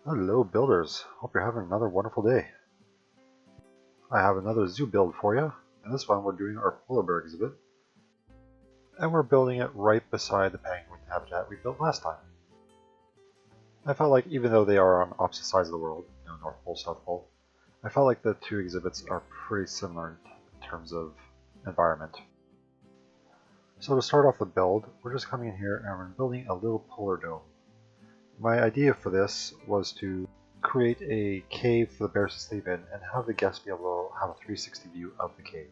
Hello builders, hope you're having another wonderful day. I have another zoo build for you. In this one we're doing our polar bear exhibit. And we're building it right beside the penguin habitat we built last time. I felt like even though they are on opposite sides of the world, North Pole, South Pole, I felt like the two exhibits are pretty similar in terms of environment. So to start off the build, we're just coming in here and we're building a little polar dome. My idea for this was to create a cave for the bears to sleep in and have the guests be able to have a 360 view of the cave.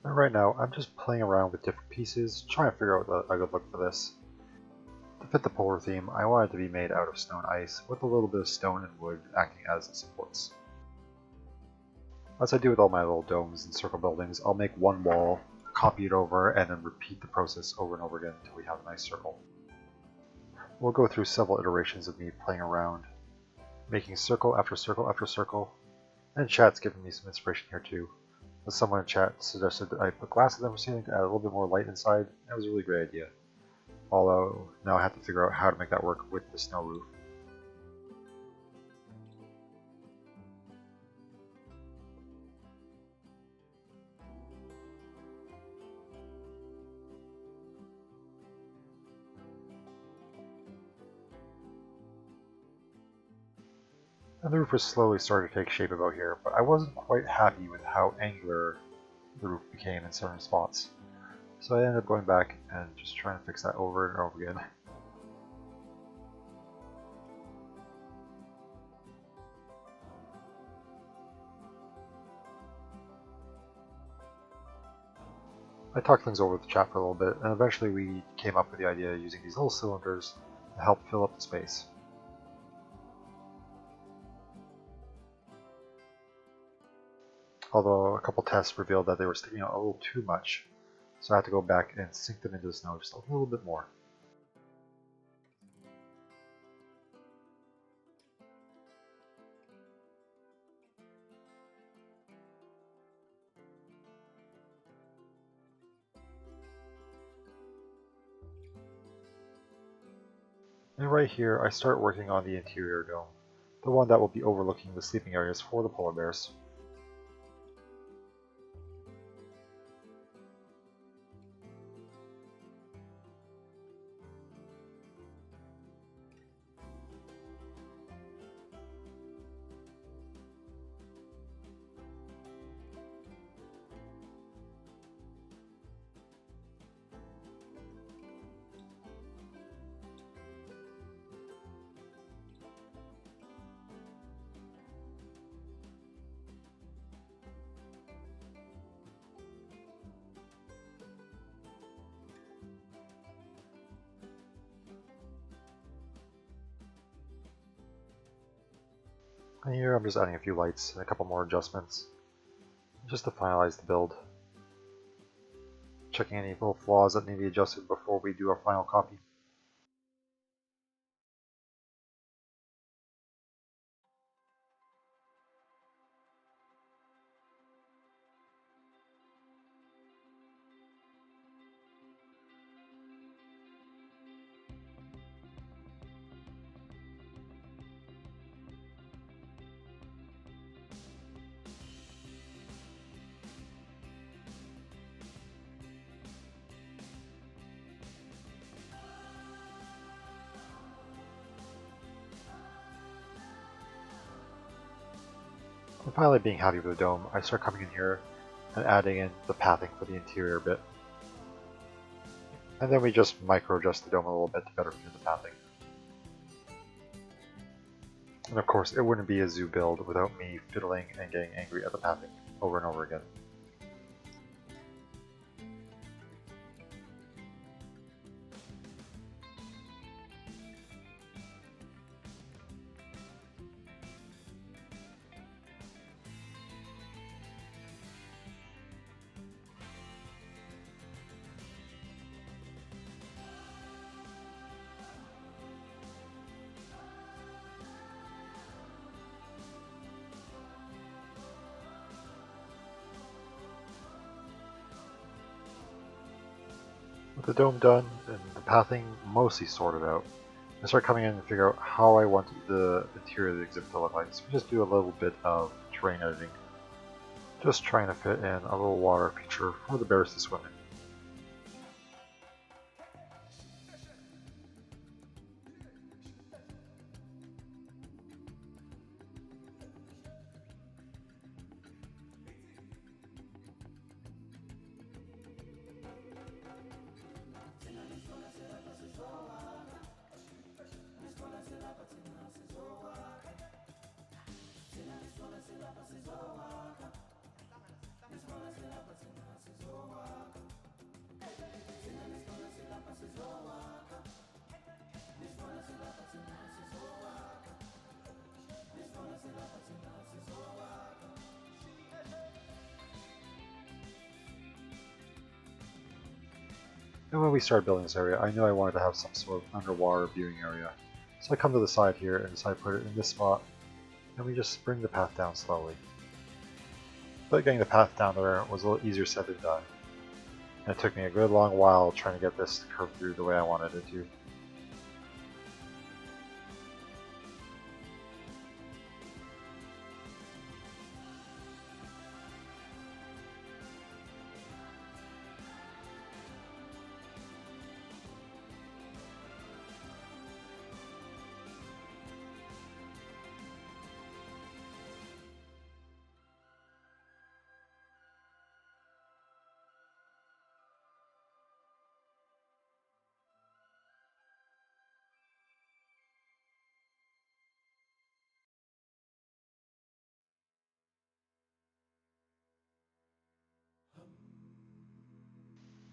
And right now I'm just playing around with different pieces, trying to figure out a good look for this. To fit the polar theme, I wanted it to be made out of snow and ice with a little bit of stone and wood acting as supports. As I do with all my little domes and circle buildings, I'll make one wall, copy it over, and then repeat the process over and over again until we have a nice circle. We'll go through several iterations of me playing around, making circle after circle after circle, and chat's giving me some inspiration here too. As someone in chat suggested that I put glasses on the ceiling to add a little bit more light inside. That was a really great idea. Although now I have to figure out how to make that work with the snow roof. And the roof was slowly starting to take shape about here, but I wasn't quite happy with how angular the roof became in certain spots. So I ended up going back and just trying to fix that over and over again. I talked things over with the chat for a little bit, and eventually we came up with the idea of using these little cylinders to help fill up the space. Although a couple tests revealed that they were sticking out a little too much, so I had to go back and sink them into the snow just a little bit more. And right here I start working on the interior dome, the one that will be overlooking the sleeping areas for the polar bears. And here I'm just adding a few lights and a couple more adjustments, just to finalize the build. Checking any little flaws that need to be adjusted before we do our final copy. And finally, being happy with the dome, I start coming in here and adding in the pathing for the interior bit. And then we just micro adjust the dome a little bit to better fit the pathing. And of course, it wouldn't be a zoo build without me fiddling and getting angry at the pathing over and over again. With the dome done and the pathing mostly sorted out, I start coming in and figure out how I want the interior of the exhibit to look like. So we just do a little bit of terrain editing. Just trying to fit in a little water feature for the bears to swim in. And when we started building this area, I knew I wanted to have some sort of underwater viewing area. So I come to the side here and decide to put it in this spot, and we just bring the path down slowly. But getting the path down there was a little easier said than done. And it took me a good long while trying to get this to curve through the way I wanted it to.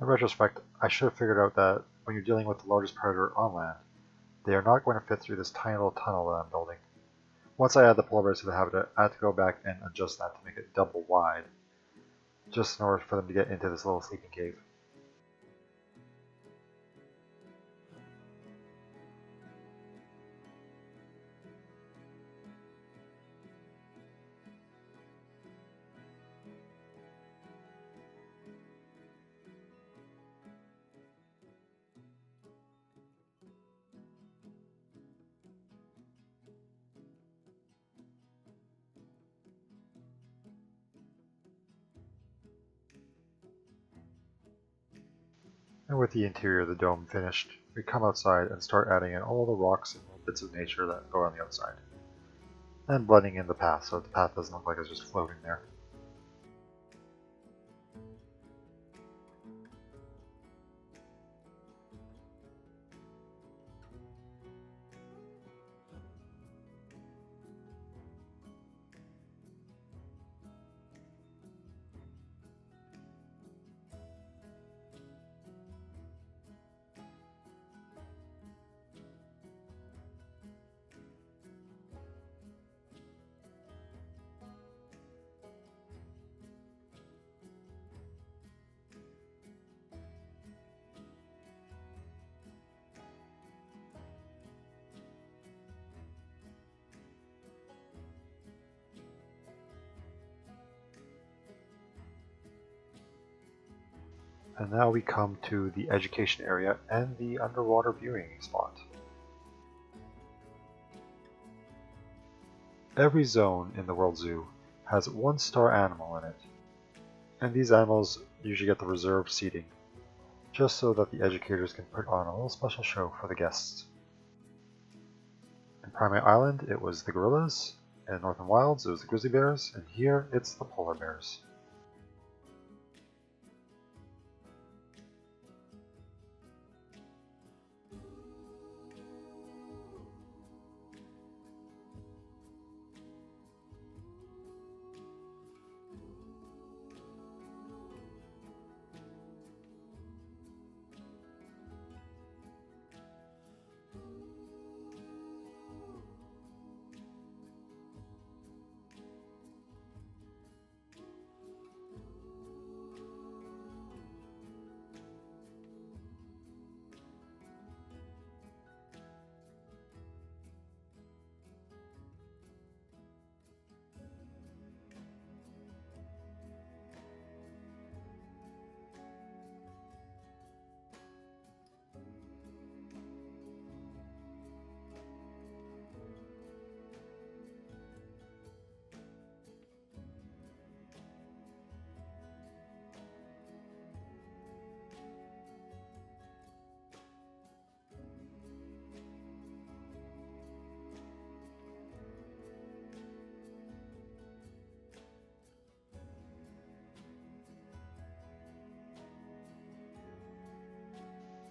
In retrospect, I should have figured out that when you're dealing with the largest predator on land, they are not going to fit through this tiny little tunnel that I'm building. Once I add the polar bears to the habitat, I had to go back and adjust that to make it double wide, just in order for them to get into this little sleeping cave. And with the interior of the dome finished, we come outside and start adding in all the rocks and little bits of nature that go on the outside. And blending in the path so the path doesn't look like it's just floating there. And now we come to the education area and the underwater viewing spot. Every zone in the World Zoo has one star animal in it, and these animals usually get the reserved seating, just so that the educators can put on a little special show for the guests. In Primate Island, it was the gorillas, in Northern Wilds, it was the grizzly bears, and here it's the polar bears.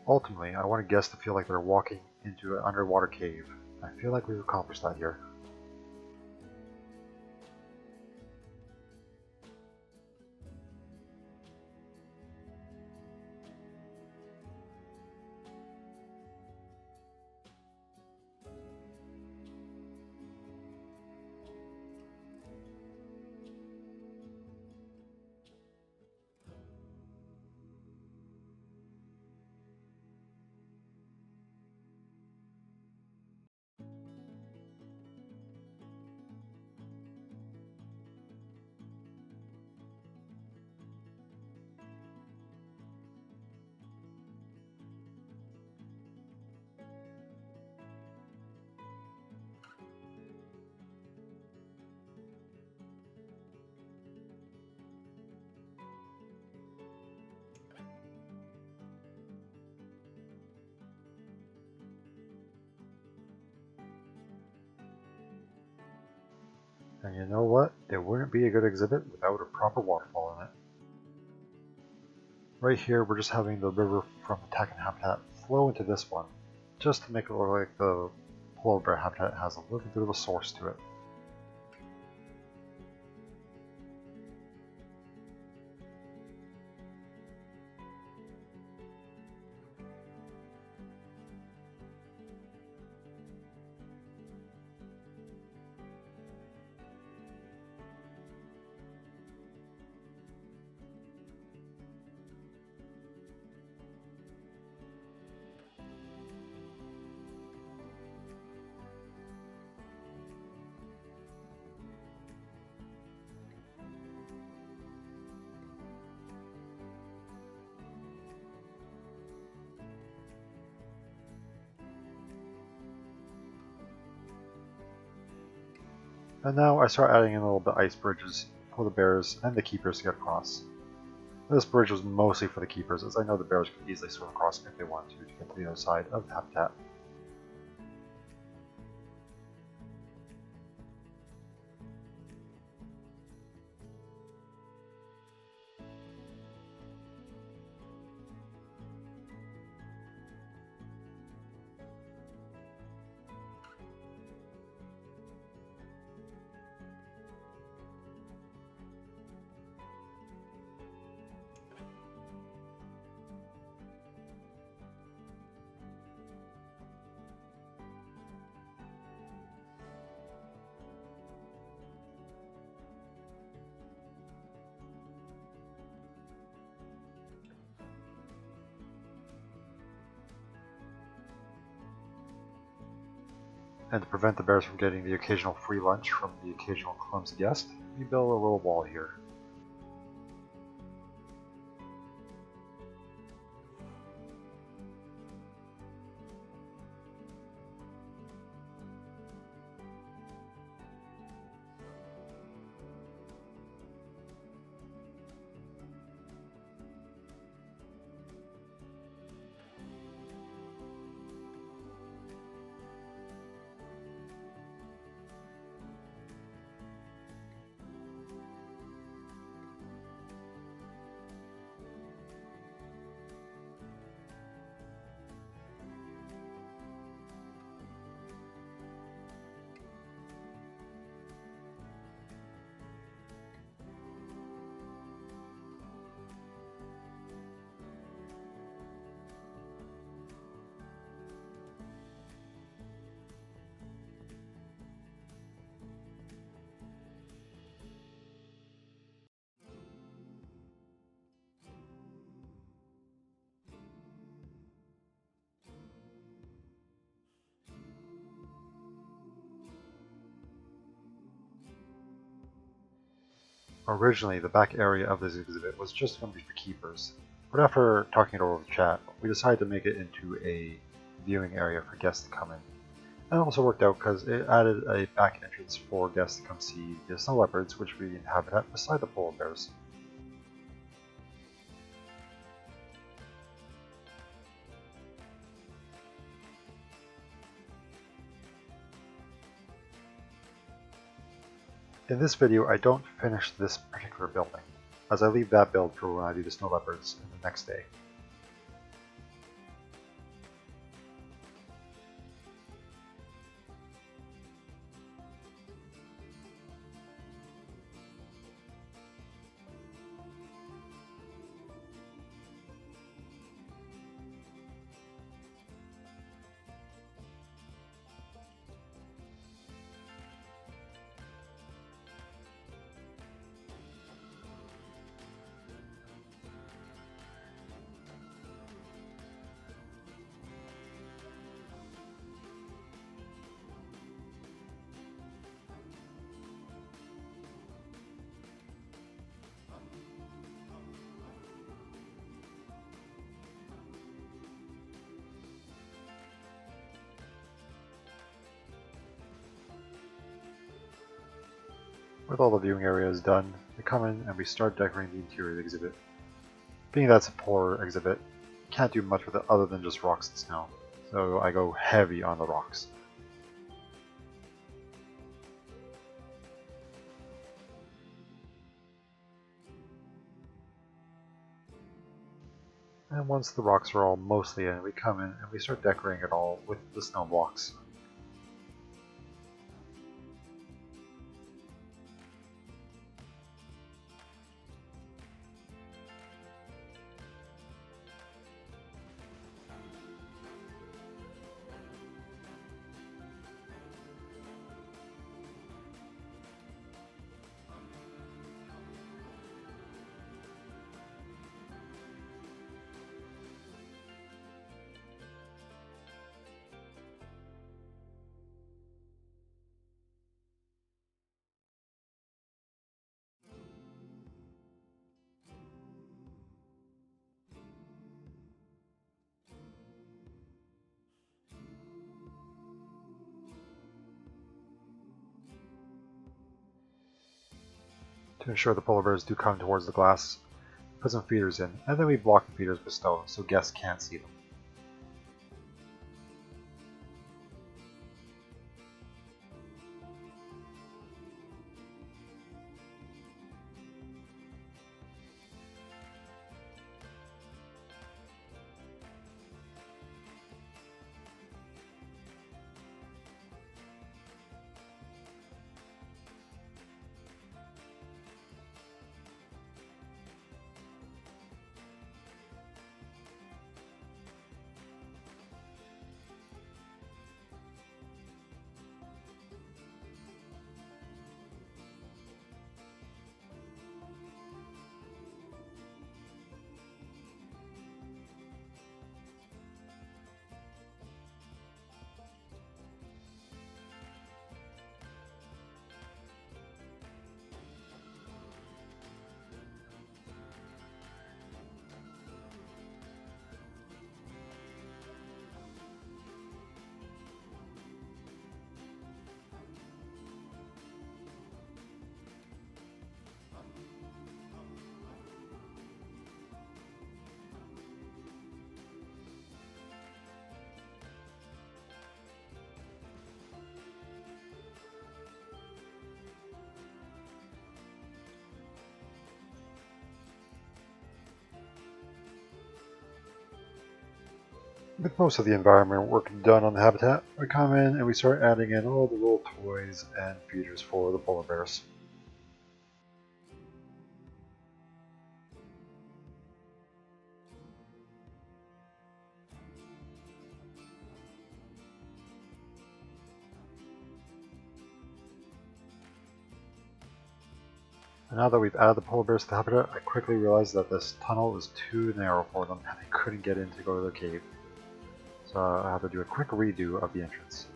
Ultimately, I want guests to feel like they're walking into an underwater cave. I feel like we've accomplished that here. And you know what? It wouldn't be a good exhibit without a proper waterfall in it. Right here, we're just having the river from the Takken habitat flow into this one, just to make it look like the polar bear habitat has a little bit of a source to it. And now I start adding in a little bit of ice bridges for the bears and the keepers to get across. This bridge was mostly for the keepers, as I know the bears could easily swim across if they wanted to get to the other side of the habitat. And to prevent the bears from getting the occasional free lunch from the occasional clumsy guest, we build a little wall here. Originally, the back area of this exhibit was just going to be for keepers, but after talking it over with chat, we decided to make it into a viewing area for guests to come in. And it also worked out because it added a back entrance for guests to come see the snow leopards, which we inhabit beside the polar bears. In this video, I don't finish this particular building, as I leave that build for when I do the snow leopards the next day. With all the viewing areas done, we come in and we start decorating the interior of the exhibit. Being that it's a polar exhibit, can't do much with it other than just rocks and snow, so I go heavy on the rocks. And once the rocks are all mostly in, we come in and we start decorating it all with the snow blocks. To ensure the polar bears do come towards the glass, put some feeders in, and then we block the feeders with stone so guests can't see them. With most of the environment work done on the habitat, we come in and we start adding in all the little toys and feeders for the polar bears. And now that we've added the polar bears to the habitat, I quickly realized that this tunnel is too narrow for them and they couldn't get in to go to their cave. So I have to do a quick redo of the entrance.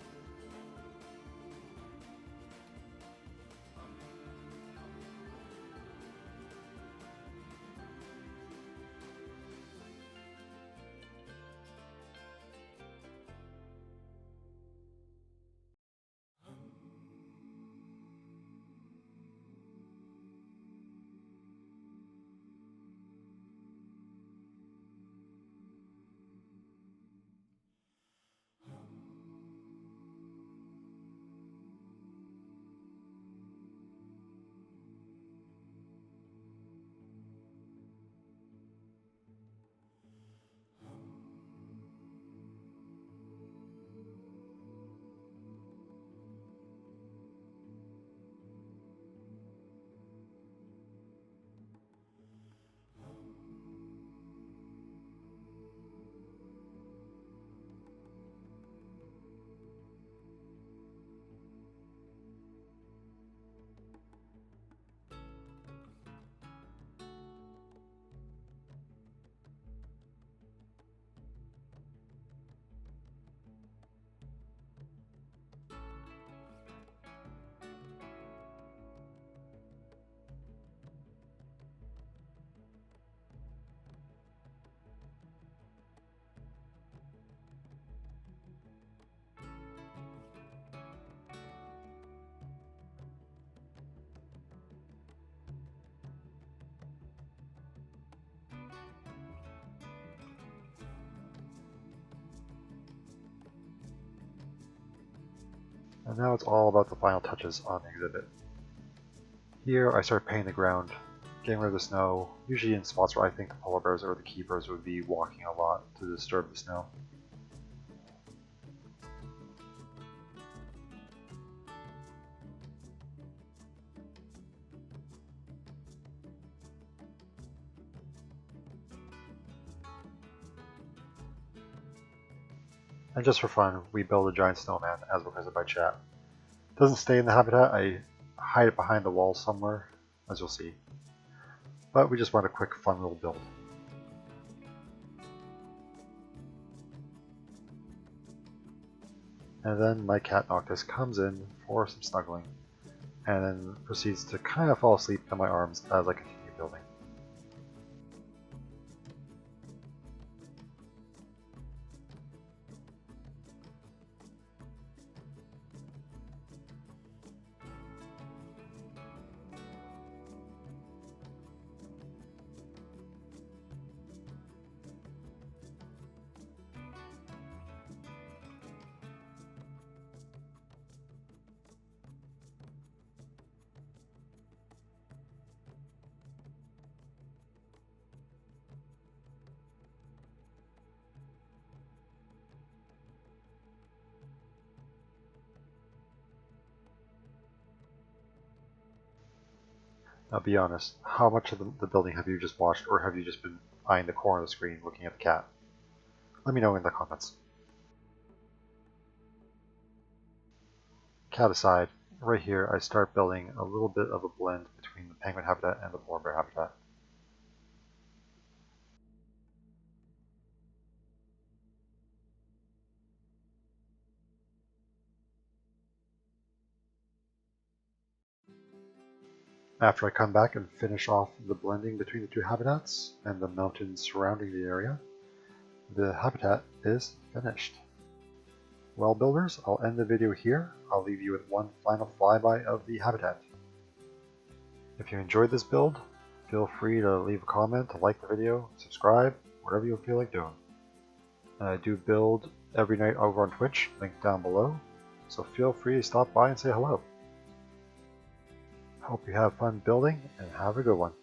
And now it's all about the final touches on the exhibit. Here I start painting the ground, getting rid of the snow, usually in spots where I think the polar bears or the keepers would be walking a lot to disturb the snow. And just for fun, we build a giant snowman as requested by chat. It doesn't stay in the habitat, I hide it behind the wall somewhere, as you'll see. But we just want a quick fun little build. And then my cat Noctis comes in for some snuggling, and then proceeds to kind of fall asleep in my arms as I continue building. Now be honest, how much of the building have you just watched, or have you just been eyeing the corner of the screen looking at the cat? Let me know in the comments. Cat aside, right here I start building a little bit of a blend between the penguin habitat and the polar bear habitat. After I come back and finish off the blending between the two habitats and the mountains surrounding the area, the habitat is finished. Well builders, I'll end the video here. I'll leave you with one final flyby of the habitat. If you enjoyed this build, feel free to leave a comment, to like the video, subscribe, whatever you feel like doing. And I do build every night over on Twitch, link down below, so feel free to stop by and say hello. Hope you have fun building, and have a good one.